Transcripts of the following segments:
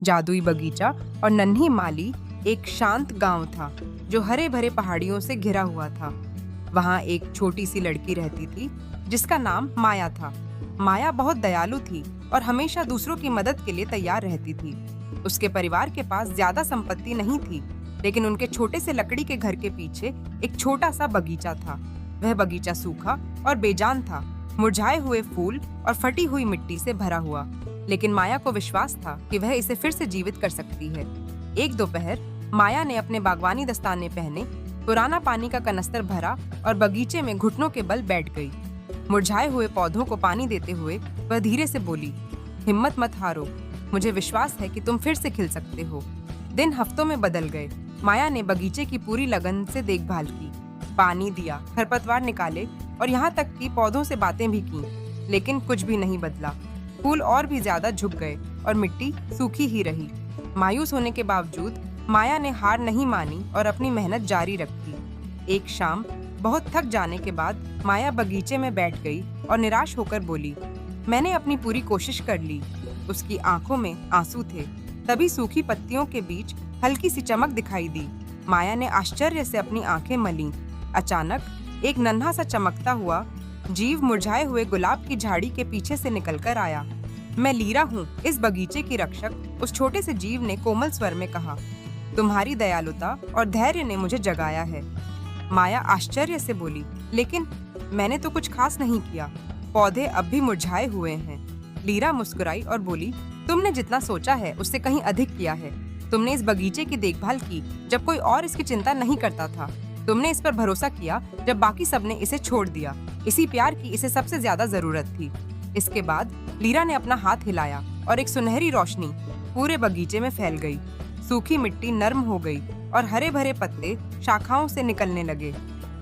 जादुई बगीचा और नन्ही माली एक शांत गांव था जो हरे भरे पहाड़ियों से घिरा हुआ था। वहां एक छोटी सी लड़की रहती थी जिसका नाम माया था। माया बहुत दयालु थी और हमेशा दूसरों की मदद के लिए तैयार रहती थी। उसके परिवार के पास ज्यादा संपत्ति नहीं थी, लेकिन उनके छोटे से लकड़ी के घर के पीछे एक छोटा सा बगीचा था। वह बगीचा सूखा और बेजान था, मुरझाए हुए फूल और फटी हुई मिट्टी से भरा हुआ, लेकिन माया को विश्वास था कि वह इसे फिर से जीवित कर सकती है। एक दोपहर माया ने अपने बागवानी दस्ताने पहने, पुराना पानी का कनस्तर भरा और बगीचे में घुटनों के बल बैठ गई। मुरझाए हुए पौधों को पानी देते हुए वह धीरे से बोली, हिम्मत मत हारो, मुझे विश्वास है कि तुम फिर से खिल सकते हो। दिन हफ्तों में बदल गए। माया ने बगीचे की पूरी लगन से देखभाल की, पानी दिया, खरपतवार निकाले और यहाँ तक कि पौधों से बातें भी की, लेकिन कुछ भी नहीं बदला। फूल और भी ज्यादा झुक गए और मिट्टी सूखी ही रही। मायूस होने के बावजूद माया ने हार नहीं मानी और अपनी मेहनत जारी रखी। एक शाम बहुत थक जाने के बाद माया बगीचे में बैठ गई और निराश होकर बोली, मैंने अपनी पूरी कोशिश कर ली। उसकी आंखों में आंसू थे। तभी सूखी पत्तियों के बीच हल्की सी चमक दिखाई दी। माया ने आश्चर्य से अपनी आंखें मलीं। अचानक एक नन्हा सा चमकता हुआ जीव मुरझाए हुए गुलाब की झाड़ी के पीछे से निकलकर आया। मैं लीरा हूँ, इस बगीचे की रक्षक, उस छोटे से जीव ने कोमल स्वर में कहा। तुम्हारी दयालुता और धैर्य ने मुझे जगाया है। माया आश्चर्य से बोली, लेकिन मैंने तो कुछ खास नहीं किया, पौधे अब भी मुरझाए हुए हैं। लीरा मुस्कुराई और बोली, तुमने जितना सोचा है उससे कहीं अधिक किया है। तुमने इस बगीचे की देखभाल की जब कोई और इसकी चिंता नहीं करता था। तुमने इस पर भरोसा किया जब बाकी सबने इसे छोड़ दिया। इसी प्यार की इसे सबसे ज्यादा जरूरत थी। इसके बाद लीरा ने अपना हाथ हिलाया और एक सुनहरी रोशनी पूरे बगीचे में फैल गई। सूखी मिट्टी नर्म हो गई और हरे भरे पत्ते शाखाओं से निकलने लगे।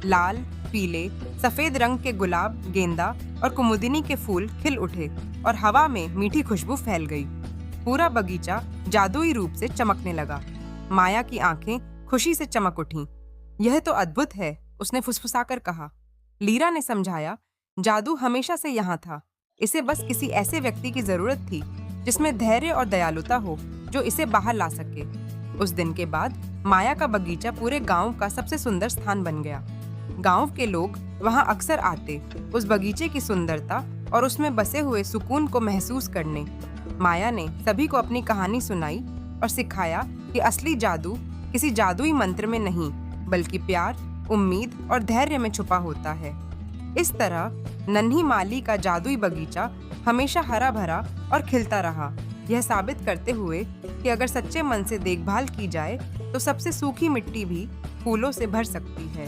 लाल, पीले, सफेद रंग के गुलाब, गेंदा और कुमुदिनी के फूल खिल उठे और हवा में मीठी खुशबू फैल गई। पूरा बगीचा जादुई रूप से चमकने लगा। माया की आंखें खुशी से चमक उठीं। यह तो अद्भुत है, उसने फुसफुसाकर कहा। लीरा ने समझाया, जादू हमेशा से यहाँ था, इसे बस किसी ऐसे व्यक्ति की जरूरत थी जिसमें धैर्य और दयालुता हो, जो इसे बाहर ला सके। उस दिन के बाद माया का बगीचा पूरे गांव का सबसे सुंदर स्थान बन गया। गांव के लोग वहां अक्सर आते, उस बगीचे की सुंदरता और उसमें बसे हुए सुकून को महसूस करने। माया ने सभी को अपनी कहानी सुनाई और सिखाया कि असली जादू किसी जादुई मंत्र में नहीं, बल्कि प्यार, उम्मीद और धैर्य में छुपा होता है। इस तरह नन्ही माली का जादुई बगीचा हमेशा हरा भरा और खिलता रहा, यह साबित करते हुए कि अगर सच्चे मन से देखभाल की जाए तो सबसे सूखी मिट्टी भी फूलों से भर सकती है।